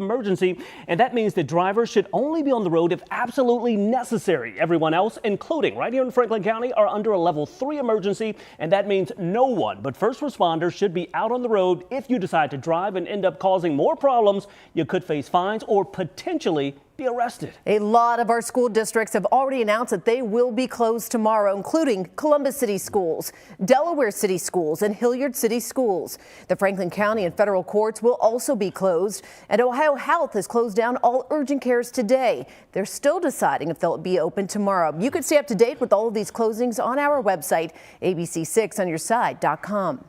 emergency, and that means that drivers should only be on the road if absolutely necessary. Everyone else, including right here in Franklin County, are under a level 3 emergency, and that means no one but first responders should be out on the road. If you decide to drive and end up causing more problems, you could face fines or potentially be arrested. A lot of our school districts have already announced that they will be closed tomorrow, including Columbus City Schools, Delaware City Schools, and Hilliard City Schools. The Franklin County and federal courts will also be closed, and Ohio Health has closed down all urgent cares today. They're still deciding if they'll be open tomorrow. You can stay up to date with all of these closings on our website, abc6onyourside.com.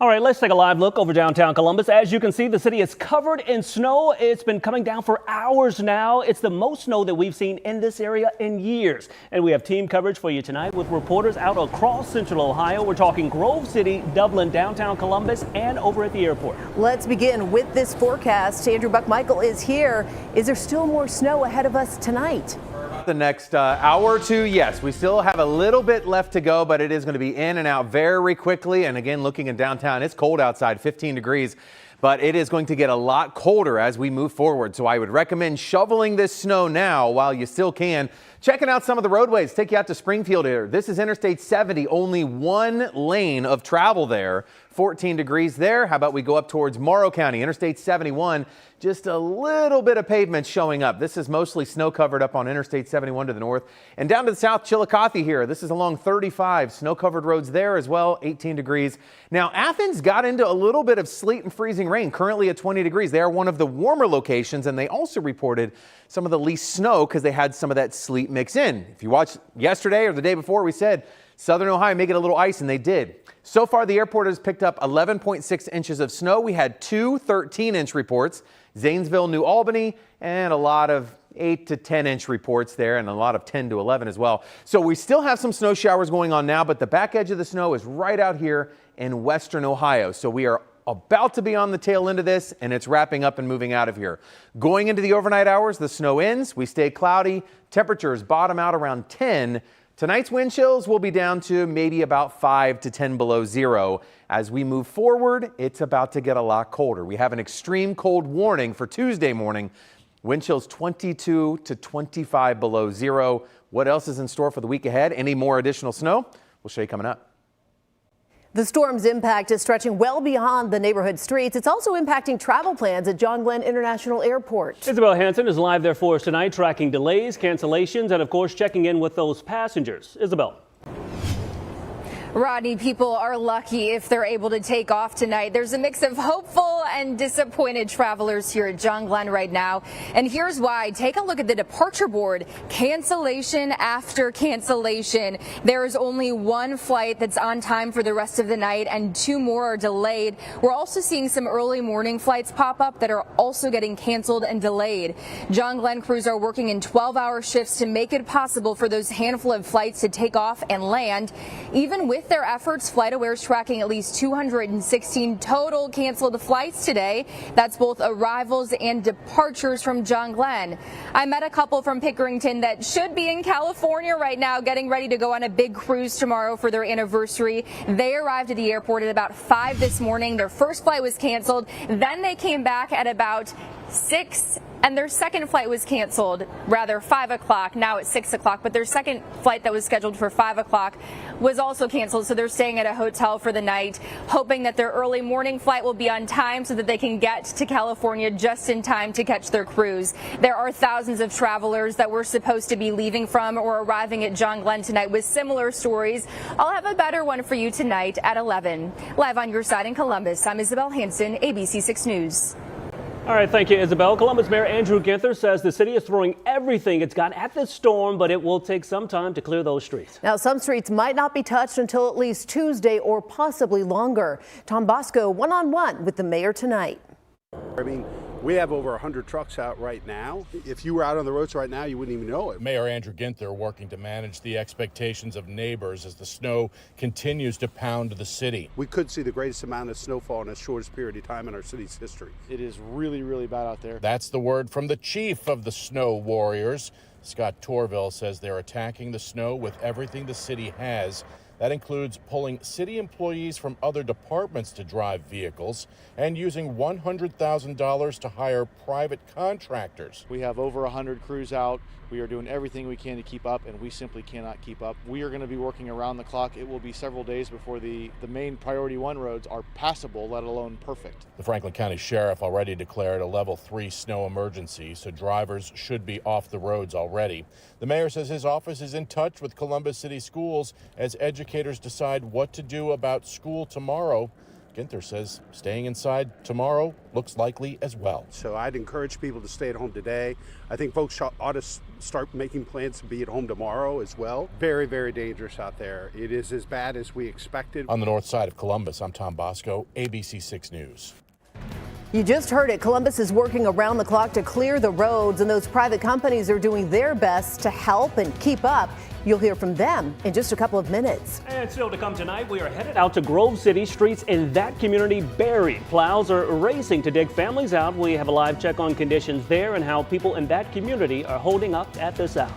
All right, let's take a live look over downtown Columbus. As you can see, the city is covered in snow. It's been coming down for hours now. It's the most snow that we've seen in this area in years. And we have team coverage for you tonight with reporters out across Central Ohio. We're talking Grove City, Dublin, downtown Columbus, and over at the airport. Let's begin with this forecast. Andrew Buckmichael is here. Is there still more snow ahead of us tonight? The next hour or two, yes, we still have a little bit left to go, but it is going to be in and out very quickly. And again, looking in downtown, it's cold outside, 15 degrees, but it is going to get a lot colder as we move forward. So I would recommend shoveling this snow now while you still can. Checking out some of the roadways, take you out to Springfield here. This is Interstate 70, only one lane of travel there. 14 degrees there. How about we go up towards Morrow County, Interstate 71, just a little bit of pavement showing up. This is mostly snow covered up on Interstate 71 to the north and down to the south, Chillicothe here. This is along 35, snow covered roads there as well, 18 degrees. Now Athens got into a little bit of sleet and freezing rain, currently at 20 degrees. They are one of the warmer locations, and they also reported some of the least snow because they had some of that sleet mix in. If you watched yesterday or the day before, we said Southern Ohio may get a little ice, and they did. So far, the airport has picked up 11.6 inches of snow. We had two 13-inch reports, Zanesville, New Albany, and a lot of 8 to 10-inch reports there, and a lot of 10 to 11 as well. So we still have some snow showers going on now, but the back edge of the snow is right out here in western Ohio. So we are about to be on the tail end of this, and it's wrapping up and moving out of here. Going into the overnight hours, the snow ends. We stay cloudy. Temperatures bottom out around 10. Tonight's wind chills will be down to maybe about 5 to 10 below zero. As we move forward, it's about to get a lot colder. We have an extreme cold warning for Tuesday morning. Wind chills 22 to 25 below zero. What else is in store for the week ahead? Any more additional snow? We'll show you coming up. The storm's impact is stretching well beyond the neighborhood streets. It's also impacting travel plans at John Glenn International Airport. Isabel Hansen is live there for us tonight, tracking delays, cancellations, and of course checking in with those passengers. Isabel. Rodney, people are lucky if they're able to take off tonight. There's a mix of hopeful and disappointed travelers here at John Glenn right now. And here's why. Take a look at the departure board. Cancellation after cancellation. There is only one flight that's on time for the rest of the night, and two more are delayed. We're also seeing some early morning flights pop up that are also getting canceled and delayed. John Glenn crews are working in 12-hour shifts to make it possible for those handful of flights to take off and land. Even with their efforts, FlightAware is tracking at least 216 total canceled flights today. That's both arrivals and departures from John Glenn. I met a couple from Pickerington that should be in California right now, getting ready to go on a big cruise tomorrow for their anniversary. They arrived at the airport at about 5 this morning. Their first flight was canceled. Then they came back at about 6, and their second flight was canceled, rather 5 o'clock, now it's 6 o'clock, but their second flight that was scheduled for 5 o'clock was also canceled, so they're staying at a hotel for the night, hoping that their early morning flight will be on time so that they can get to California just in time to catch their cruise. There are thousands of travelers that were supposed to be leaving from or arriving at John Glenn tonight with similar stories. I'll have a better one for you tonight at 11. Live on your side in Columbus, I'm Isabel Hansen, ABC6 News. All right, thank you, Isabel. Columbus Mayor Andrew Ginther says the city is throwing everything it's got at this storm, but it will take some time to clear those streets. Now, some streets might not be touched until at least Tuesday or possibly longer. Tom Bosco one-on-one with the mayor tonight. I mean, we have over 100 trucks out right now. If you were out on the roads right now, you wouldn't even know it. Mayor Andrew Ginther working to manage the expectations of neighbors as the snow continues to pound the city. We could see the greatest amount of snowfall in the shortest period of time in our city's history. It is really, really bad out there. That's the word from the chief of the Snow Warriors. Scott Torville says they're attacking the snow with everything the city has. That includes pulling city employees from other departments to drive vehicles and using $100,000 to hire private contractors. We have over 100 crews out. We are doing everything we can to keep up, and we simply cannot keep up. We are going to be working around the clock. It will be several days before the main priority 1 roads are passable, let alone perfect. The Franklin County Sheriff already declared a level 3 snow emergency, so drivers should be off the roads already. The mayor says his office is in touch with Columbus City Schools as educators decide what to do about school tomorrow. Ginther says staying inside tomorrow looks likely as well. So I'd encourage people to stay at home today. I think folks ought to start making plans to be at home tomorrow as well. Very, very dangerous out there. It is as bad as we expected. On the north side of Columbus, I'm Tom Bosco, ABC 6 News. You just heard it. Columbus is working around the clock to clear the roads, and those private companies are doing their best to help and keep up. You'll hear from them in just a couple of minutes. And still to come tonight, we are headed out to Grove City. Streets in that community buried. Plows are racing to dig families out. We have a live check on conditions there and how people in that community are holding up at this hour.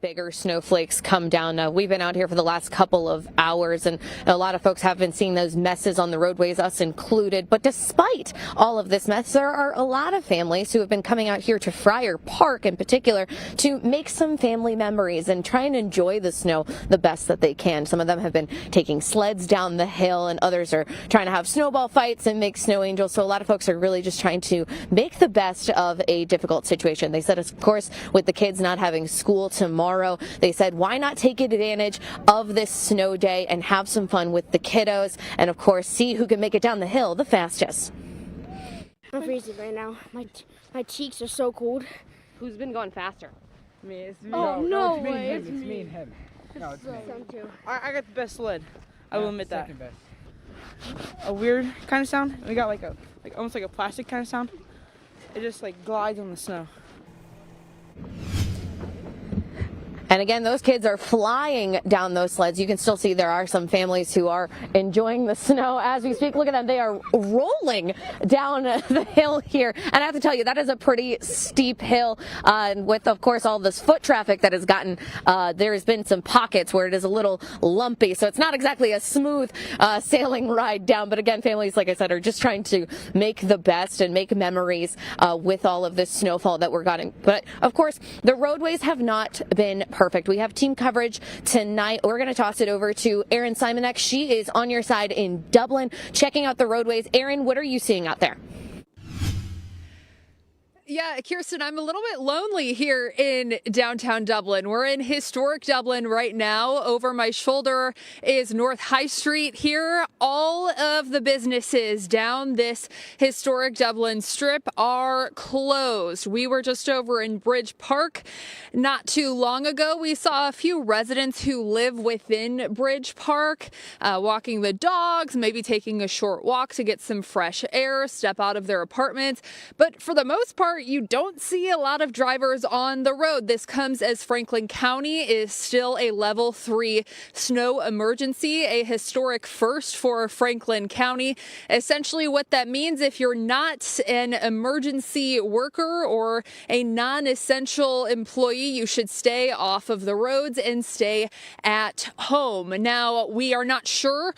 Bigger snowflakes come down. We've been out here for the last couple of hours, and a lot of folks have been seeing those messes on the roadways, us included. But despite all of this mess, there are a lot of families who have been coming out here to Friar Park in particular to make some family memories and try and enjoy the snow the best that they can. Some of them have been taking sleds down the hill, and others are trying to have snowball fights and make snow angels. So a lot of folks are really just trying to make the best of a difficult situation. They said, of course, with the kids not having school tomorrow, they said, why not take advantage of this snow day and have some fun with the kiddos and, of course, see who can make it down the hill the fastest. I'm freezing right now. My cheeks are so cold. Who's been going faster? Me. It's me. Oh, no it's way. Me and him. It's me and him. No, it's me. I got the best sled. I will admit that. Best. A weird kind of sound. We got like almost like a plastic kind of sound. It just like glides on the snow. And again, those kids are flying down those sleds. You can still see there are some families who are enjoying the snow as we speak. Look at them. They are rolling down the hill here. And I have to tell you, that is a pretty steep hill. And with, of course, all this foot traffic that has gotten, there has been some pockets where it is a little lumpy. So it's not exactly a smooth sailing ride down. But again, families, like I said, are just trying to make the best and make memories with all of this snowfall that we're getting. But, of course, the roadways have not been perfect. We have team coverage tonight. We're going to toss it over to Erin Simonek. She is on your side in Dublin, checking out the roadways. Erin, what are you seeing out there? Yeah, Kirsten, I'm a little bit lonely here in downtown Dublin. We're in historic Dublin right now. Over my shoulder is North High Street here. All of the businesses down this historic Dublin strip are closed. We were just over in Bridge Park not too long ago. We saw a few residents who live within Bridge Park walking the dogs, maybe taking a short walk to get some fresh air, step out of their apartments. But for the most part, you don't see a lot of drivers on the road. This comes as Franklin County is still a level 3 snow emergency, a historic first for Franklin County. Essentially what that means, if you're not an emergency worker or a non-essential employee, you should stay off of the roads and stay at home. Now, we are not sure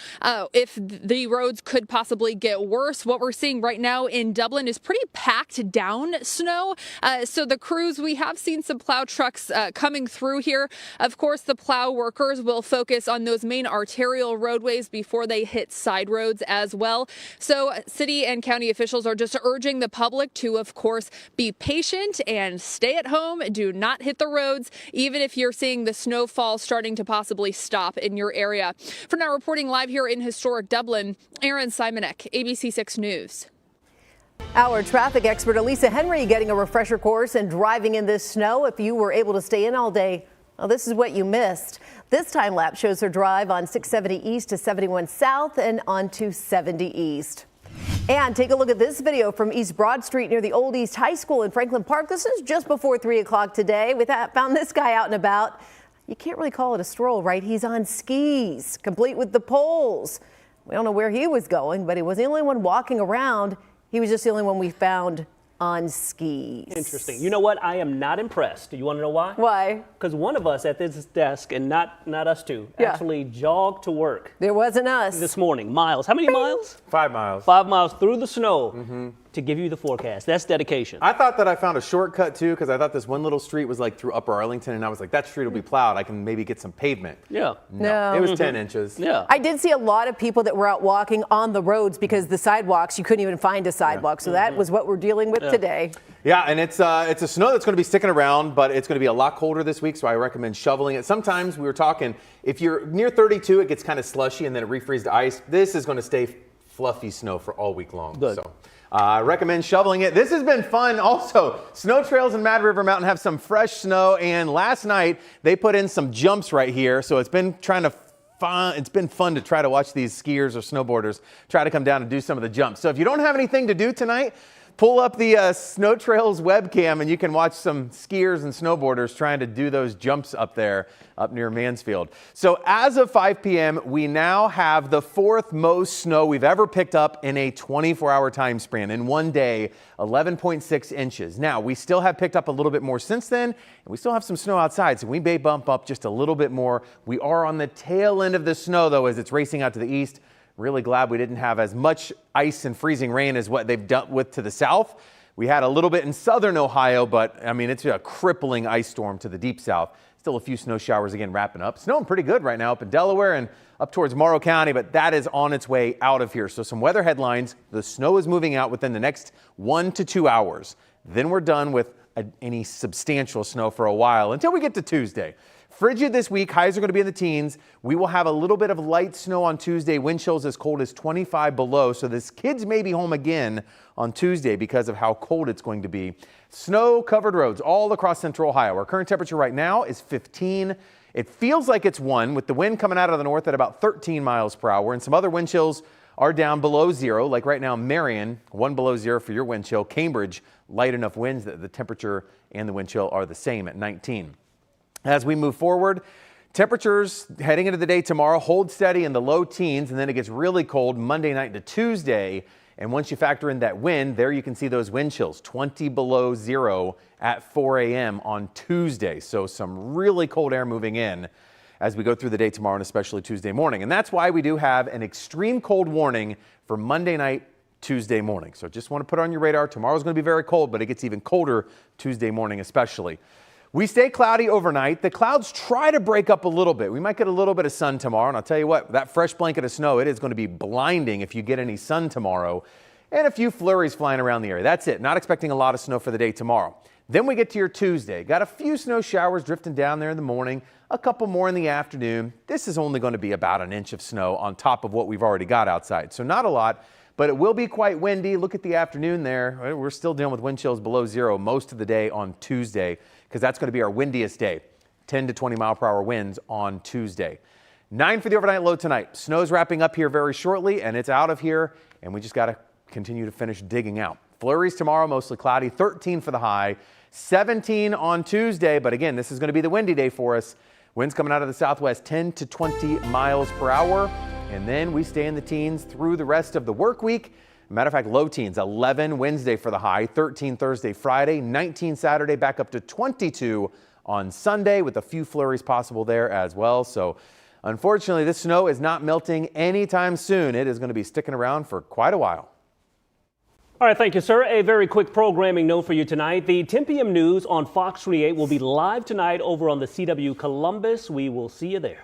if the roads could possibly get worse. What we're seeing right now in Dublin is pretty packed down snow. So the crews, we have seen some plow trucks coming through here. Of course, the plow workers will focus on those main arterial roadways before they hit side roads as well. So city and county officials are just urging the public to, of course, be patient and stay at home. Do not hit the roads, even if you're seeing the snowfall starting to possibly stop in your area. For now, reporting live here in historic Dublin, Erin Simonek, ABC6 News. Our traffic expert Elisa Henry getting a refresher course and driving in this snow. If you were able to stay in all day, well, this is what you missed. This time lapse shows her drive on 670 East to 71 South and onto 70 East. And take a look at this video from East Broad Street near the Old East High School in Franklin Park. This is just before 3 o'clock today. We found this guy out and about. You can't really call it a stroll, right? He's on skis, complete with the poles. We don't know where he was going, but he was the only one walking around. He was just the only one we found on skis. Interesting. You know what? I am not impressed. You want to know why? Why? Because one of us at this desk, and not us two, actually jogged to work. There wasn't us. This morning. Miles. How many miles? 5 miles. 5 miles through the snow to give you the forecast. That's dedication. I thought that I found a shortcut too, because I thought this one little street was like through Upper Arlington, and I was like, that street will be plowed. I can maybe get some pavement. Yeah. No. It was 10 inches. Yeah. I did see a lot of people that were out walking on the roads because the sidewalks, you couldn't even find a sidewalk. So that was what we're dealing with today. Yeah, and it's a snow that's going to be sticking around, but it's going to be a lot colder this week, so I recommend shoveling it. Sometimes we were talking, if you're near 32, it gets kind of slushy and then it refreezes to ice. This is going to stay fluffy snow for all week long. Good. So I recommend shoveling it. This has been fun. Also, snow trails in Mad River Mountain have some fresh snow, and last night they put in some jumps right here, so it's been fun to try to watch these skiers or snowboarders try to come down and do some of the jumps. So if you don't have anything to do tonight, pull up the Snow Trails webcam and you can watch some skiers and snowboarders trying to do those jumps up there up near Mansfield. So as of 5 p.m., we now have the 4th most snow we've ever picked up in a 24-hour time span. In one day, 11.6 inches. Now, we still have picked up a little bit more since then, and we still have some snow outside, so we may bump up just a little bit more. We are on the tail end of the snow, though, as it's racing out to the east. Really glad we didn't have as much ice and freezing rain as what they've dealt with to the south. We had a little bit in southern Ohio, but I mean, it's a crippling ice storm to the deep south. Still a few snow showers again wrapping up. Snowing pretty good right now up in Delaware and up towards Morrow County, but that is on its way out of here. So some weather headlines. The snow is moving out within the next 1 to 2 hours. Then we're done with any substantial snow for a while until we get to Tuesday. Frigid this week. Highs are going to be in the teens. We will have a little bit of light snow on Tuesday. Wind chills as cold as 25 below. So this kids may be home again on Tuesday because of how cold it's going to be. Snow covered roads all across central Ohio. Our current temperature right now is 15. It feels like it's 1 with the wind coming out of the north at about 13 miles per hour, and some other wind chills are down below 0. Like right now, Marion, 1 below 0 for your wind chill. Cambridge, light enough winds that the temperature and the wind chill are the same at 19. As we move forward, temperatures heading into the day tomorrow hold steady in the low teens, and then it gets really cold Monday night to Tuesday. And once you factor in that wind, there you can see those wind chills, 20 below 0 at 4 a.m. on Tuesday. So some really cold air moving in as we go through the day tomorrow and especially Tuesday morning. And that's why we do have an extreme cold warning for Monday night, Tuesday morning. So just want to put it on your radar. Tomorrow's going to be very cold, but it gets even colder Tuesday morning especially. We stay cloudy overnight. The clouds try to break up a little bit. We might get a little bit of sun tomorrow, and I'll tell you what, that fresh blanket of snow, it is going to be blinding if you get any sun tomorrow, and a few flurries flying around the area. That's it. Not expecting a lot of snow for the day tomorrow. Then we get to your Tuesday. Got a few snow showers drifting down there in the morning, a couple more in the afternoon. This is only going to be about an inch of snow on top of what we've already got outside, so not a lot. But it will be quite windy. Look at the afternoon there. We're still dealing with wind chills below 0 most of the day on Tuesday, because that's going to be our windiest day. 10 to 20 mile per hour winds on Tuesday. 9 for the overnight low tonight. Snow's wrapping up here very shortly, and it's out of here, and we just got to continue to finish digging out. Flurries tomorrow, mostly cloudy. 13 for the high. 17 on Tuesday, but again, this is going to be the windy day for us. Winds coming out of the southwest, 10 to 20 miles per hour. And then we stay in the teens through the rest of the work week. Matter of fact, low teens, 11 Wednesday for the high, 13 Thursday, Friday, 19 Saturday, back up to 22 on Sunday with a few flurries possible there as well. So unfortunately, this snow is not melting anytime soon. It is going to be sticking around for quite a while. All right, thank you, sir. A very quick programming note for you tonight. The 10 p.m. news on Fox 28 will be live tonight over on the CW Columbus. We will see you there.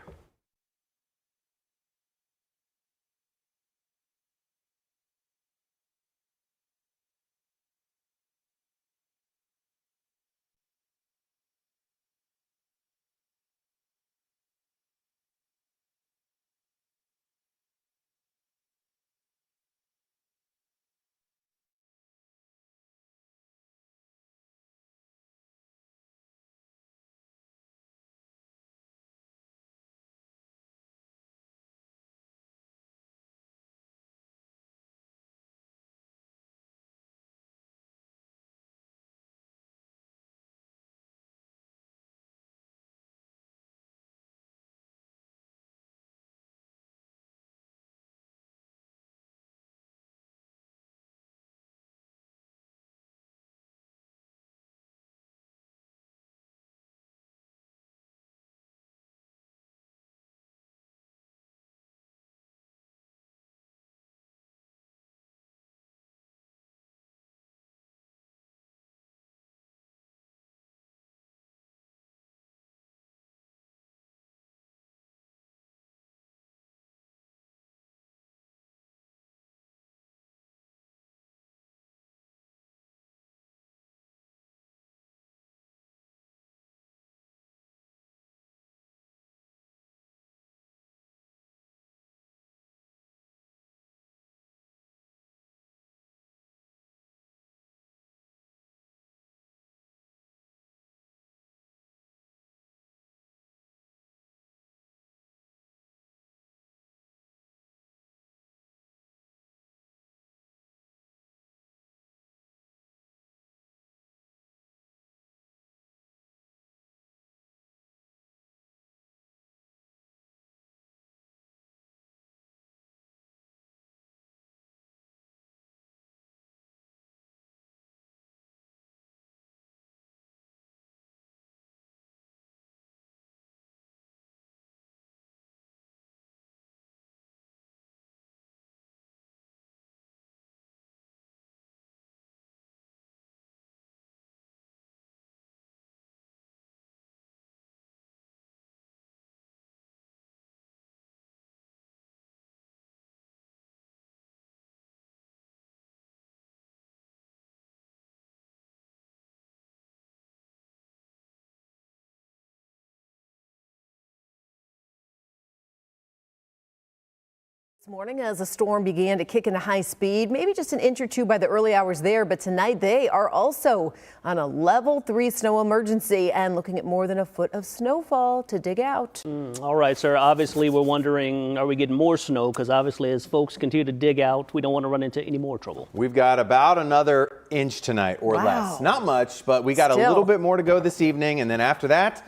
This morning as the storm began to kick into high speed, maybe just an inch or two by the early hours there, but tonight they are also on a level 3 snow emergency and looking at more than a foot of snowfall to dig out. All right, sir. Obviously, we're wondering, are we getting more snow? Because obviously, as folks continue to dig out, we don't want to run into any more trouble. We've got about another inch tonight or less. Not much, but we got a little bit more to go this evening. And then after that,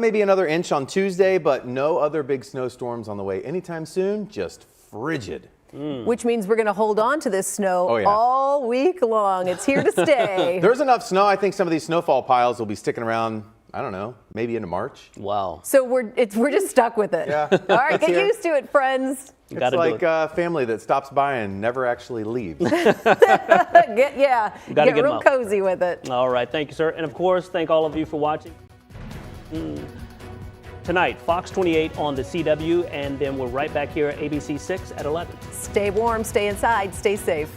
maybe another inch on Tuesday, but no other big snowstorms on the way anytime soon. Just frigid. Which means we're going to hold on to this snow all week long. It's here to stay. There's enough snow. I think some of these snowfall piles will be sticking around, I don't know, maybe into March. Wow. So we're just stuck with it. Yeah. All right, get used to it, friends. It's like a family that stops by and never actually leaves. Get real out. cozy with it. All right. Thank you, sir. And of course, thank all of you for watching. Tonight, Fox 28 on the CW, and then we're right back here at ABC 6 at 11. Stay warm, stay inside, stay safe.